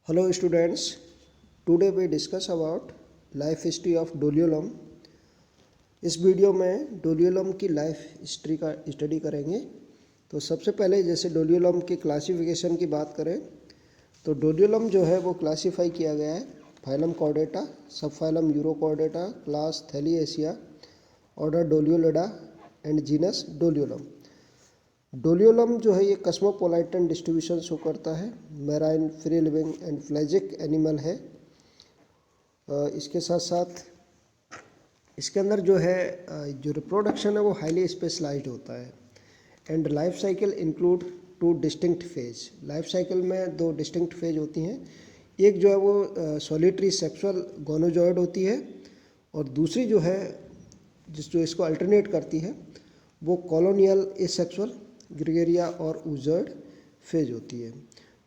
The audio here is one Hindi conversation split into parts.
Hello students, today we discuss about life history of Doliolum. इस वीडियो में डोलियोलम की लाइफ हिस्ट्री का स्टडी करेंगे। तो सबसे पहले जैसे डोलियोलम की क्लासिफिकेशन की बात करें तो डोलियोलम जो है वो क्लासीफाई किया गया है phylum Chordata, sub phylum Urochordata, class Thaliacea, order Doliolida and genus Doliolum. Doliolum जो है ये कस्मोपोलाइटन डिस्ट्रीब्यूशन शो करता है, marine, free living and pelagic animal है। इसके साथ साथ इसके अंदर जो है जो रिप्रोडक्शन है वो हाईली स्पेशलाइज्ड होता है। And life cycle include two distinct phase. Life cycle में दो डिस्टिंक्ट फेज होती हैं। एक जो है वो सॉलिटरी सेक्सुअल गोनोजॉइड होती है और दूसरी जो है जो इसको अल्टरनेट करती है वो कॉलोनियल एसेक्सुअल ग्रेगेरिया और ऊजर्ड फेज होती है।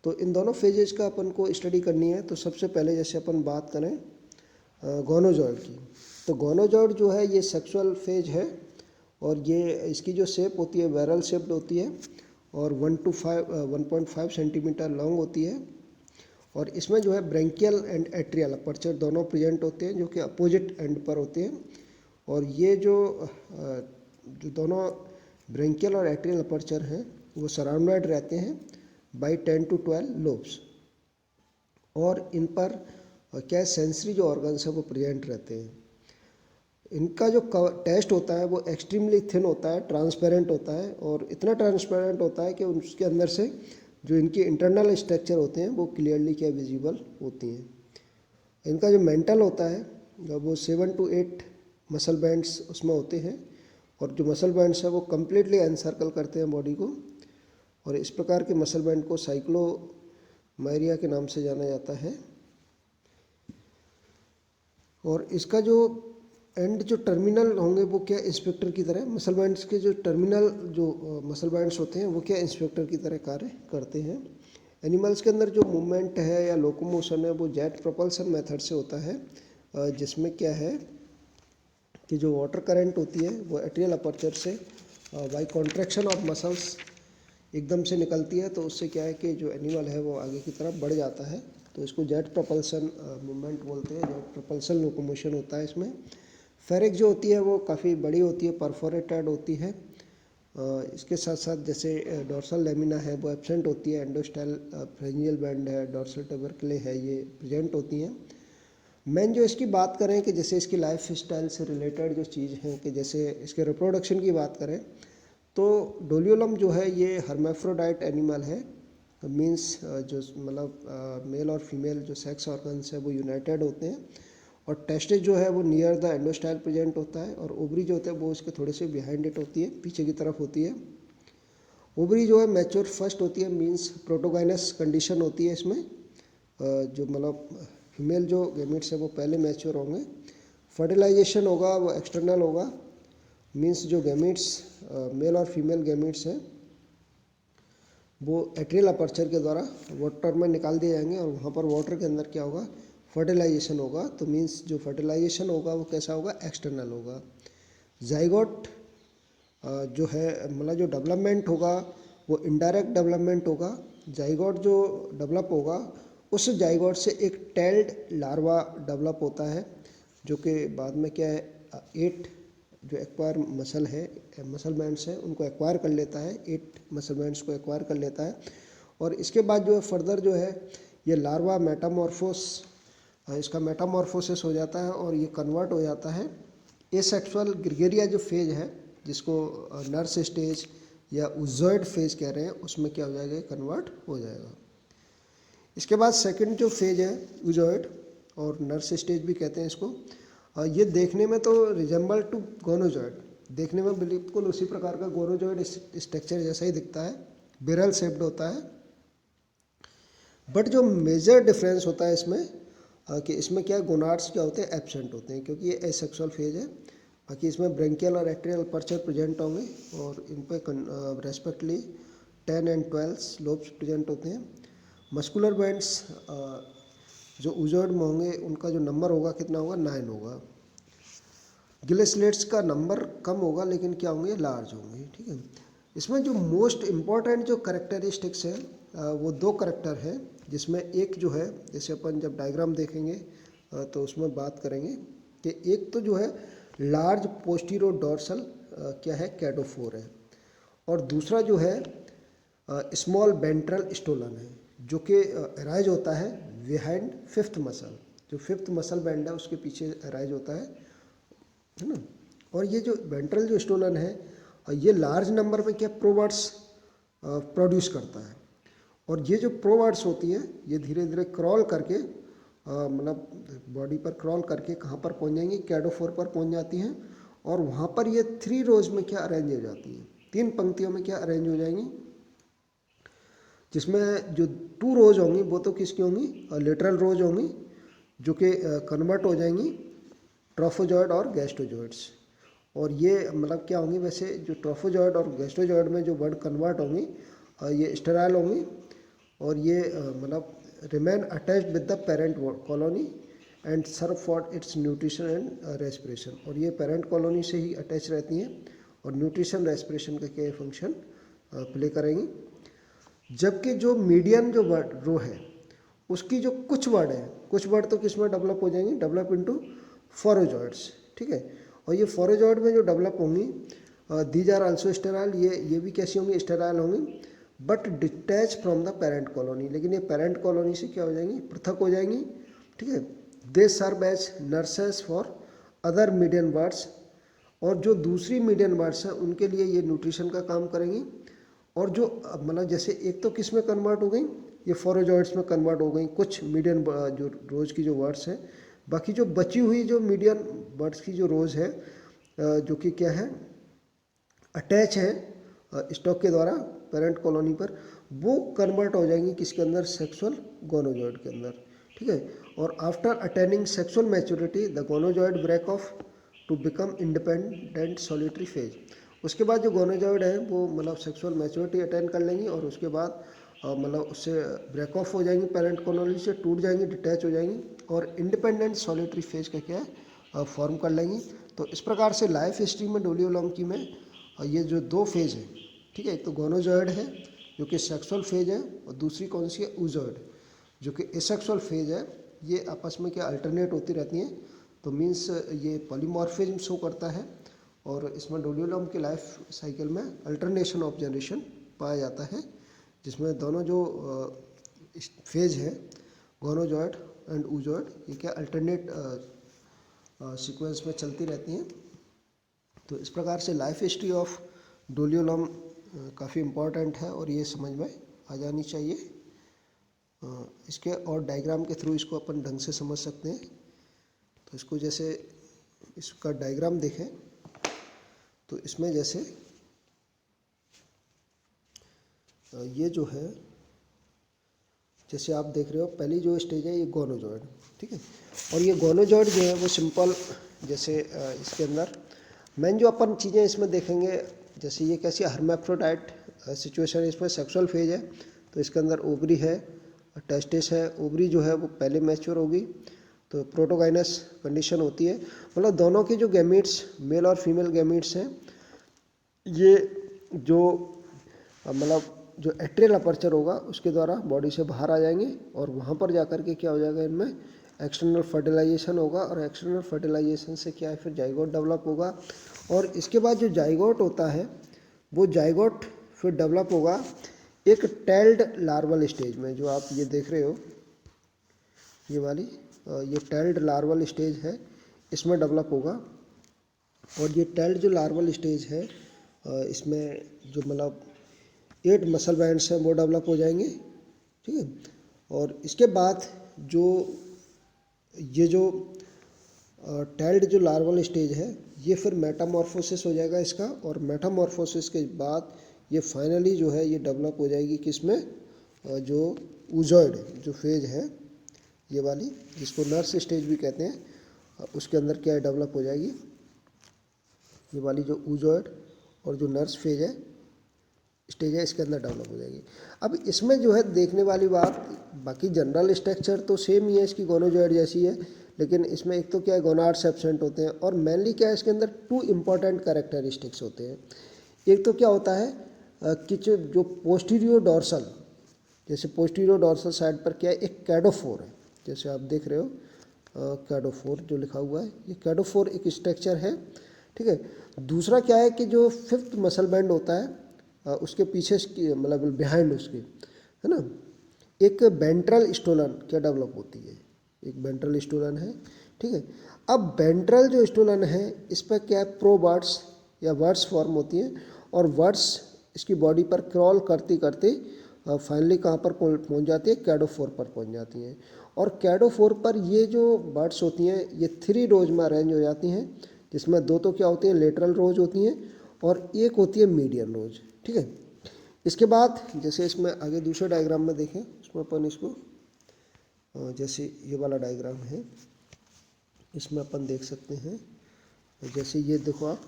तो इन दोनों फेजेस का अपन को स्टडी करनी है। तो सबसे पहले जैसे अपन बात करें गोनोजॉइड की, तो गोनोजॉइड जो है ये सेक्सुअल फेज है और ये इसकी जो शेप होती है बैरल शेप्ड होती है और 1.5 सेंटीमीटर लॉन्ग होती है। और इसमें जो है ब्रेंकियल एंड एट्रियल अपर्चर दोनों प्रेजेंट होते हैं जो कि अपोजिट एंड पर होते हैं। और ये जो दोनों ब्रेंकियल और एट्रियल अपर्चर हैं वो सराउंडेड रहते हैं बाई 10 to 12 लोब्स। और इन पर क्या सेंसरी जो ऑर्गन्स है वो प्रेजेंट रहते हैं। इनका जो टेस्ट होता है वो एक्सट्रीमली थिन होता है, ट्रांसपेरेंट होता है और इतना ट्रांसपेरेंट होता है कि उसके अंदर से जो इनके इंटरनल स्ट्रक्चर होते हैं वो क्लियरली क्या विजिबल होती हैं। इनका जो मेंटल होता है वो 7 to 8 मसल बैंड्स उसमें होते हैं और जो मसल बैंड्स है वो कम्प्लीटली एनसर्कल करते हैं बॉडी को। और इस प्रकार के मसल बैंड को साइक्लोमायरिया के नाम से जाना जाता है। और इसका जो एंड जो टर्मिनल होंगे वो क्या इंस्पेक्टर की तरह, मसल बैंड्स के जो टर्मिनल जो मसल बैंड्स होते हैं वो क्या इंस्पेक्टर की तरह कार्य करते हैं। एनिमल्स के अंदर जो मूवमेंट है या लोकोमोशन है वो जेट प्रोपल्सन मेथड से होता है, जिसमें क्या है कि जो वाटर करंट होती है वो एट्रियल अपर्चर से बाई कॉन्ट्रैक्शन ऑफ मसल्स एकदम से निकलती है। तो उससे क्या है कि जो एनिमल है वो आगे की तरफ बढ़ जाता है। तो इसको जेट प्रोपल्सन मूवमेंट बोलते हैं, जेट प्रोपल्सन लोकोमोशन होता है इसमें। फेरिक जो होती है वो काफ़ी बड़ी होती है, परफोरेटेड होती है। इसके साथ साथ जैसे डोर्सल लेमिना है वो एब्सेंट होती है, एंडोस्टाइल फ्रेंजियल बैंड है, डोर्सल टबरकले है, ये प्रेजेंट होती हैं। मेन जो इसकी बात करें कि जैसे इसकी लाइफ स्टाइल से रिलेटेड जो चीज़ हैं कि जैसे इसके रिप्रोडक्शन की बात करें तो डोलियोलम जो है ये हर्मेफ्रोडाइट एनिमल है। मींस जो मतलब मेल और फीमेल जो सेक्स ऑर्गन्स है वो यूनाइटेड होते हैं और टेस्टिस जो है वो नियर द एंडोस्टाइल प्रेजेंट होता है और ओवरी जो होता है वो इसके थोड़े से बिहाइंड इट होती है, पीछे की तरफ होती है। ओवरी जो है मैच्योर फर्स्ट होती है, मींस प्रोटोगाइनस कंडीशन होती है इसमें। जो मतलब फीमेल जो गैमेट्स है वो पहले मैच्योर होंगे। फर्टिलाइजेशन होगा वो एक्सटर्नल होगा, मींस जो गैमेट्स मेल और फीमेल गैमेट्स हैं वो एट्रियल अपर्चर के द्वारा वाटर में निकाल दिए जाएंगे और वहाँ पर वाटर के अंदर क्या होगा, फर्टिलाइजेशन होगा। तो मींस जो फर्टिलाइजेशन होगा वो कैसा होगा, एक्सटर्नल होगा। जाइगोट जो है मतलब जो डेवलपमेंट होगा वो इनडायरेक्ट डेवलपमेंट होगा। जाइगोट जो डेवलप होगा उस जाइगोट से एक टेल्ड लार्वा डेवलप होता है जो कि बाद में क्या है 8 जो एक्वायर मसल है, मसल बैंड्स हैं उनको एक्वायर कर लेता है, 8 मसल बैंड्स को एक्वायर कर लेता है। और इसके बाद जो है फर्दर जो है ये लार्वा मेटामॉर्फोस, इसका मेटामॉर्फोसिस हो जाता है और ये कन्वर्ट हो जाता है एसेक्सुअल ग्रेगेरिया जो फेज है जिसको नर्स स्टेज या उजॉइड फेज कह रहे हैं, उसमें क्या हो जाएगा, कन्वर्ट हो जाएगा। इसके बाद सेकंड जो फेज है उजॉइड और नर्स स्टेज भी कहते हैं इसको, ये देखने में तो रिजेंबल टू गोनोजॉइड, देखने में बिल्कुल उसी प्रकार का गोनोजॉइड स्ट्रक्चर जैसा ही दिखता है, बैरल शेप्ड होता है। बट जो मेजर डिफरेंस होता है इसमें कि इसमें क्या गोनाड्स क्या होते हैं, एब्सेंट होते हैं क्योंकि ये एसेक्सुअल फेज है। बाकी इसमें ब्रेंकियल और एट्रियल अपर्चर प्रेजेंट होंगे और इन पर रेस्पेक्टली 10 and 12 लोब्स प्रेजेंट होते हैं। मस्कुलर बैंड्स जो उजॉइड में होंगे उनका जो नंबर होगा कितना होगा, 9 होगा। गिलेस्लेट्स का नंबर कम होगा लेकिन क्या होंगे, लार्ज होंगे। ठीक है, इसमें जो मोस्ट इम्पॉर्टेंट जो करेक्टरिस्टिक्स है वो दो करेक्टर है। जिसमें एक जो है, जैसे अपन जब डायग्राम देखेंगे तो उसमें बात करेंगे कि एक तो जो है लार्ज पोस्टीरियर डोर्सल क्या है, कैडोफोर है, और दूसरा जो है स्मॉल वेंट्रल स्टोलन है, जो कि अराइज होता है बिहाइंड फिफ्थ मसल, जो फिफ्थ मसल बैंड है उसके पीछे अराइज होता है ना। और ये जो वेंट्रल जो स्टोलन है ये लार्ज नंबर में क्या प्रोवर्ड्स प्रोड्यूस करता है, और ये जो प्रोवर्ड्स होती है ये धीरे धीरे क्रॉल करके मतलब बॉडी पर क्रॉल करके कहाँ पर पहुँच जाएंगी, कैडोफोर पर पहुँच जाती हैं, और वहाँ पर ये 3 रोज में क्या अरेंज हो जाती हैं, 3 पंक्तियों में क्या अरेंज हो जाएंगी, जिसमें जो 2 रोज होंगी वो तो किसकी होंगी, लेटरल रोज होंगी, जो कि कन्वर्ट हो जाएंगी ट्रोफोजॉइड और गैस्ट्रोजॉइड्स। और ये मतलब क्या होंगी, वैसे जो ट्रोफोजॉइड और गैस्ट्रोजॉइड में जो वर्ड कन्वर्ट होंगी ये स्टेराइल होंगी, और ये मतलब remain attached with the parent colony and serve for its nutrition and respiration. और ये पेरेंट कॉलोनी से ही अटैच रहती हैं और न्यूट्रिशन रेस्पिरेशन का क्या फंक्शन प्ले करेंगी। जबकि जो मीडियन जो वर्ड रो है उसकी जो कुछ वर्ड है, कुछ वर्ड तो किस में डेवलप हो जाएंगी, डेवलप इनटू फोरोजॉइड्स, ठीक है। और ये फोरोजॉइड में जो डेवलप होंगी दीज आर आल्सो स्टेराइल, ये भी कैसी होंगी, स्टेराइल होंगी, but detach from the parent colony, लेकिन ये पेरेंट कॉलोनी से क्या हो जाएंगी, पृथक हो जाएंगी, ठीक है। They serve as nurses for other median birds, और जो दूसरी मीडियन बर्ड्स हैं उनके लिए ये न्यूट्रिशन का काम करेंगी। और जो मतलब जैसे एक तो किस में कन्वर्ट हो गई, ये फोरोजॉइड्स में कन्वर्ट हो गई कुछ मीडियन जो रोज की जो वर्ड्स हैं, बाकी जो बची हुई जो मीडियन बर्ड्स की जो रोज है जो कि क्या है, अटैच है स्टॉक के द्वारा पेरेंट कॉलोनी पर, वो कन्वर्ट हो जाएंगी किसके अंदर, सेक्सुअल गोनोजॉइड के अंदर, ठीक है। और after attaining sexual maturity the gonozooid break off to become independent solitary phase. उसके बाद जो गोनोजॉइड है वो मतलब सेक्सुअल मैच्योरिटी अटेन कर लेंगी, और उसके बाद मतलब उससे ब्रेक ऑफ हो जाएंगी, पेरेंट कॉलोनी से टूट जाएंगी, डिटैच हो जाएंगी, और इंडिपेंडेंट सॉलिटरी फेज का क्या है फॉर्म कर लेंगी। तो इस प्रकार से लाइफ हिस्ट्री में डोलियोलॉन्की में ये जो 2 फेज है, ठीक है, एक तो गोनोजॉइड है जो कि सेक्सुअल फेज है, और दूसरी कौन सी है, oozoid जो कि एसेक्सुअल फेज है। ये आपस में क्या अल्टरनेट होती रहती हैं, तो मीन्स ये पॉलीमॉर्फिज्म शो करता है, और इसमें डोलियोलॉम के लाइफ साइकिल में अल्टरनेशन ऑफ जनरेशन पाया जाता है, जिसमें दोनों जो फेज है गोनोजॉइड एंड oozoid ये क्या अल्टरनेट सीक्वेंस में चलती रहती हैं। तो इस प्रकार से लाइफ हिस्ट्री ऑफ डोलियोलॉम काफ़ी इम्पॉर्टेंट है, और ये समझ में आ जानी चाहिए। इसके और डायग्राम के थ्रू इसको अपन ढंग से समझ सकते हैं। तो इसको जैसे इसका डायग्राम देखें तो इसमें जैसे ये जो है, जैसे आप देख रहे हो पहली जो स्टेज है ये गोनोजॉइड, ठीक है। और ये गोनोजॉइड जो है वो सिंपल, जैसे इसके अंदर मेन जो अपन चीज़ें इसमें देखेंगे, जैसे ये कैसी हर्मैफ्रोडाइट सिचुएशन है, इसमें सेक्सुअल फेज है, तो इसके अंदर ओवरी है, टेस्टिस है, ओवरी जो है वो पहले मैच्योर होगी, तो प्रोटोगाइनस कंडीशन होती है, मतलब दोनों के जो गैमीट्स मेल और फीमेल गैमीट्स हैं ये जो मतलब जो एट्रियल अपर्चर होगा उसके द्वारा बॉडी से बाहर आ जाएंगे, और वहाँ पर जाकर के क्या हो जाएगा, इनमें एक्सटर्नल फर्टिलाइजेशन होगा, और एक्सटर्नल फर्टिलाइजेशन से क्या है फिर जाइगोट डेवलप होगा। और इसके बाद जो जाइगोट होता है वो जाइगोट फिर डेवलप होगा एक टेल्ड लार्वल स्टेज में, जो आप ये देख रहे हो ये वाली ये टेल्ड लार्वल स्टेज है, इसमें डेवलप होगा। और ये टेल्ड जो लार्वल स्टेज है इसमें जो मतलब 8 मसल बैंड्स हैं वो डेवलप हो जाएंगे, ठीक है। और इसके बाद जो ये जो टेल्ड जो लार्वल स्टेज है ये फिर मेटामॉर्फोसिस हो जाएगा इसका, और मेटामॉर्फोसिस के बाद ये फाइनली जो है ये डेवलप हो जाएगी किसमें, जो oozoid जो फेज है ये वाली, जिसको नर्स स्टेज भी कहते हैं, उसके अंदर क्या डेवलप हो जाएगी, ये वाली जो oozoid और जो नर्स फेज है स्टेज है इसके अंदर डेवलप हो जाएगी। अब इसमें जो है देखने वाली बात, बाकी जनरल स्ट्रक्चर तो सेम ही है इसकी, गोनोजॉइड जैसी है, लेकिन इसमें एक तो क्या है गोनाड्स एब्सेंट होते हैं, और मेनली क्या है इसके अंदर 2 इम्पॉर्टेंट कैरेक्टरिस्टिक्स होते हैं। एक तो क्या होता है कि जो पोस्टीरियर डोर्सल, जैसे पोस्टीरियर डोर्सल साइड पर क्या है, एक कैडोफोर है, जैसे आप देख रहे हो कैडोफोर जो लिखा हुआ है, ये कैडोफोर एक स्ट्रक्चर है, ठीक है। दूसरा क्या है कि जो फिफ्थ मसल बैंड होता है उसके पीछे मतलब बिहाइंड उसके, है ना, एक वेंट्रल स्टोलन क्या डेवलप होती है, एक वेंट्रल स्टोलन है, ठीक है। अब वेंट्रल जो स्टोलन है इस पर क्या है, प्रोबर्ड्स या वर्ड्स फॉर्म होती हैं और वर्ड्स इसकी बॉडी पर क्रॉल करते करते फाइनली कहाँ पर पहुँच जाती है, कैडोफोर पर पहुँच जाती हैं। और कैडोफोर पर ये जो बर्ड्स होती हैं ये 3 रोज में अरेंज हो जाती हैं, जिसमें 2 तो क्या होती हैं, लेटरल रोज होती हैं और एक होती है मीडियन रोज, ठीक है। इसके बाद जैसे इसमें आगे दूसरे डायग्राम में देखें, उसमें अपन इसको जैसे ये वाला डायग्राम है, इसमें अपन देख सकते हैं, जैसे ये देखो आप,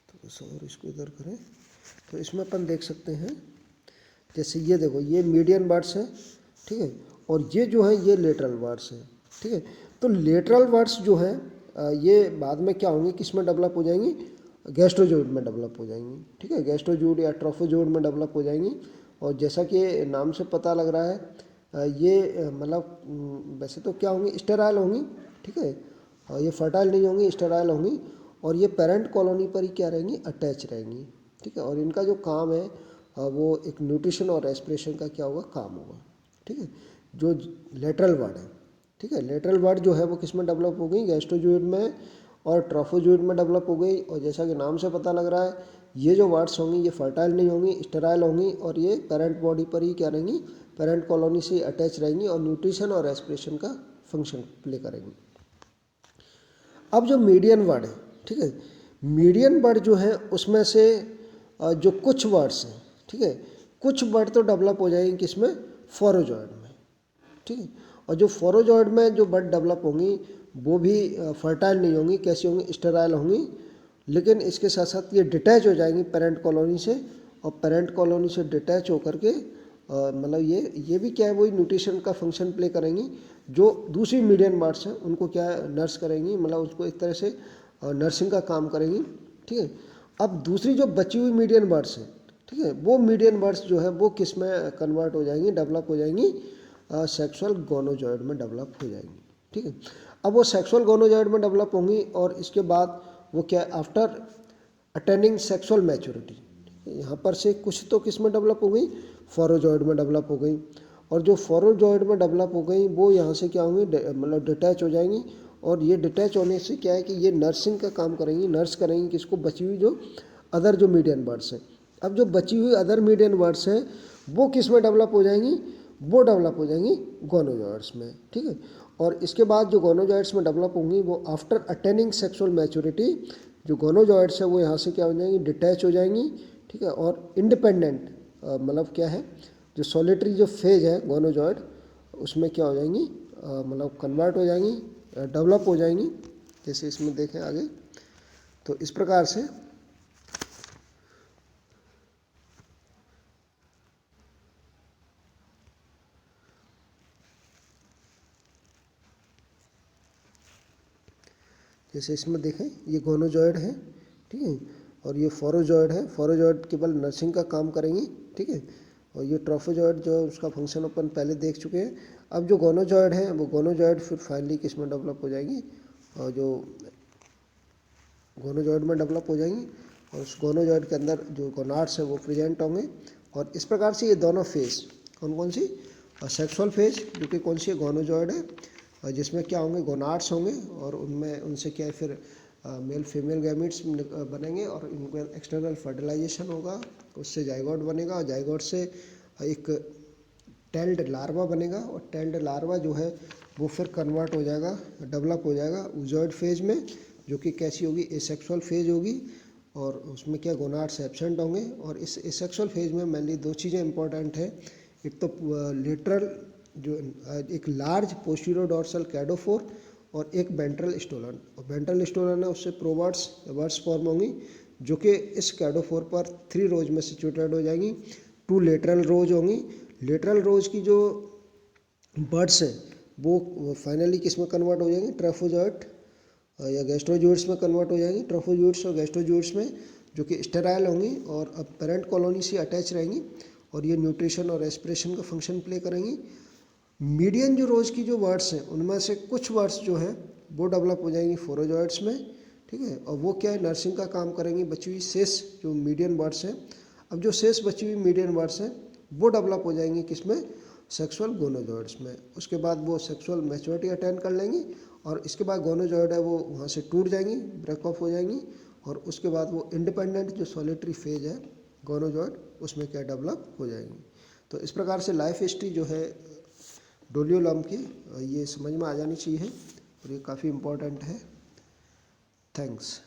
तो और इसको इधर करें तो इसमें अपन देख सकते हैं, जैसे ये देखो ये मीडियन बर्ड्स है, ठीक है, और ये जो है ये लेटरल बर्ड्स है, ठीक है। तो लेटरल बर्ड्स जो है ये बाद में क्या होंगी, किस में डेवलप हो जाएंगी, गैस्ट्रोजोइड में डेवलप हो जाएंगी, ठीक है, गैस्ट्रोजोइड या ट्रोफोजोइड में डेवलप हो जाएंगी। और जैसा कि नाम से पता लग रहा है ये मतलब वैसे तो क्या होंगी, स्टेराइल होंगी, ठीक है, और ये फर्टाइल नहीं होंगी, स्टेराइल होंगी और ये पेरेंट कॉलोनी पर ही क्या रहेंगी, अटैच रहेंगी, ठीक है। और इनका जो काम है वो एक न्यूट्रिशन और रेस्पिरेशन का क्या होगा, काम होगा, ठीक है। जो लेटरल बर्ड है, ठीक है, लेटरल बर्ड जो है वो किस में डेवलप हो गई, गैस्ट्रोजोइड में और ट्रोफोजोइड में डेवलप हो गई। और जैसा कि नाम से पता लग रहा है ये जो बर्ड्स होंगी ये फर्टाइल नहीं होंगी, स्टेराइल होंगी और ये पेरेंट बॉडी पर ही क्या रहेंगी, पेरेंट कॉलोनी से अटैच रहेंगी और न्यूट्रिशन और रेस्पिरेशन का फंक्शन प्ले करेंगी। अब जो मीडियन बर्ड है, ठीक है, मीडियन बर्ड जो है उसमें से जो कुछ बर्ड्स हैं, ठीक है, कुछ बर्ड तो डेवलप हो जाएंगे किसमें, फोरोजॉइड में, ठीक है। और जो फोरोजॉइड में जो बर्ड डेवलप होंगी वो भी फर्टाइल नहीं होंगी, कैसी होंगी, स्टेराइल होंगी, लेकिन इसके साथ साथ ये डिटैच हो जाएंगी पेरेंट कॉलोनी से और पेरेंट कॉलोनी से डिटैच होकर के मतलब ये भी क्या है, वही न्यूट्रिशन का फंक्शन प्ले करेंगी। जो दूसरी मीडियन बर्ड्स हैं उनको क्या है, नर्स करेंगी, मतलब उसको एक तरह से नर्सिंग का काम करेंगी, ठीक है। अब दूसरी जो बची हुई मीडियन बर्ड्स हैं, ठीक है, वो मीडियन बर्ड्स जो है वो किस में कन्वर्ट हो जाएंगी, डेवलप हो जाएंगी, सेक्सुअल गोनोजॉइड में डेवलप हो जाएंगी, ठीक है। अब वो सेक्सुअल गोनोजॉइड में डेवलप होंगी और इसके बाद वो क्या है, आफ्टर अटेनिंग सेक्सुअल मैच्योरिटी, यहाँ पर से कुछ तो किस में डेवलप हो गई, फोरोजॉइड में डेवलप हो गई। और जो फोरोजॉइड में डेवलप हो गई वो यहाँ से क्या होंगी, मतलब डिटैच हो जाएंगी। और ये डिटैच होने से क्या है कि ये नर्सिंग का काम करेंगी, नर्स करेंगी किसको, बची हुई जो अदर जो मीडियन बर्ड्स हैं। अब जो बची हुई अदर मीडियन बर्ड्स हैं वो किस में डेवलप हो जाएंगी, वो डेवलप हो जाएंगी गोनोजॉइड्स में, ठीक है। और इसके बाद जो गोनोजॉइड्स में डेवलप होंगी वो आफ्टर अटेनिंग सेक्सुअल मैच्योरिटी, जो गोनोजॉइड्स है वो यहाँ से क्या हो जाएंगी, डिटैच हो जाएंगी, ठीक है। और इंडिपेंडेंट मतलब क्या है, जो सॉलिटरी जो फेज है गोनोजॉइड उसमें क्या हो जाएंगी, मतलब कन्वर्ट हो जाएंगी, डेवलप हो जाएंगी, जैसे इसमें देखें आगे। तो इस प्रकार से जैसे इसमें देखें ये गोनोजॉइड है, ठीक है, और ये फोरोजॉइड है, फोरोजॉइड केवल नर्सिंग का काम करेंगी, ठीक है। और ये ट्रोफोजॉइड जो उसका फंक्शन अपन पहले देख चुके हैं। अब जो गोनोजॉइड है वो गोनोजॉइड फिर फाइनली किस में डेवलप हो जाएगी, और जो गोनोजॉइड में डेवलप हो जाएंगी और उस गोनोजॉइड के अंदर जो गोनाड्स है वो प्रेजेंट होंगे। और इस प्रकार से ये दोनों फेज कौन कौन सी, सेक्सुअल फेज जो कि कौन सी गोनोजॉइड है, और जिसमें क्या होंगे, गोनाड्स होंगे और उनमें उनसे क्या है फिर मेल फीमेल गैमेट्स बनेंगे और इनको एक्सटर्नल फर्टिलाइजेशन होगा, उससे जाइगोट बनेगा और जाइगोट से एक टेल्ड लार्वा बनेगा और टेल्ड लार्वा जो है वो फिर कन्वर्ट हो जाएगा, डेवलप हो जाएगा ऊजॉइड फेज में, जो कि कैसी होगी, एसेक्सुअल फेज होगी। और उसमें क्या गोनाड्स एब्सेंट होंगे। और इस एसेक्सुअल फेज में मेनली 2 चीज़ें इंपॉर्टेंट है, एक तो लेटरल जो एक लार्ज पोस्टीरियर डोर्सल कैडोफोर और एक वेंट्रल स्टोलन। और वेंट्रल स्टोलन है उससे प्रोवर्ड्स वर्ड्स फॉर्म होंगी जो कि इस कैडोफोर पर 3 रोज में सिचुएटेड हो जाएंगी। 2 लेटरल रोज होंगी। लेटरल रोज की जो बर्ड्स हैं वो फाइनली किस में कन्वर्ट हो जाएंगे, ट्रोफोजॉइड या गैस्ट्रोजोइड्स में कन्वर्ट हो जाएंगी। ट्रोफोजोइड्स और गैस्ट्रोजोइड्स में जो कि स्टेराइल होंगी और अब पेरेंट कॉलोनी से अटैच रहेंगी और ये न्यूट्रिशन और एस्पिरेशन का फंक्शन प्ले करेंगी। मीडियन जो रोज़ की जो वर्ड्स हैं उनमें से कुछ वर्ड्स जो हैं वो डेवलप हो जाएंगी फोरोजॉइड्स में, ठीक है। और वो क्या है, नर्सिंग का काम करेंगी। बची हुई शेष जो मीडियन वर्ड्स हैं, अब जो शेष बची हुई मीडियन वर्ड्स हैं वो डेवलप हो जाएंगी किसमें, सेक्सुअल गोनोजॉइड्स में। उसके बाद वो सेक्सुअल मैच्योरिटी अटेंड कर लेंगी और इसके बाद गोनोजॉइड है वो वहाँ से टूट जाएंगी, ब्रेक ऑफ हो जाएंगी और उसके बाद वो इंडिपेंडेंट जो सॉलिटरी फेज है गोनोजॉइड उसमें क्या डेवलप हो जाएंगी। तो इस प्रकार से लाइफ हिस्ट्री जो है डोलियोलम की ये समझ में आ जानी चाहिए और ये काफ़ी इम्पोर्टेंट है। थैंक्स।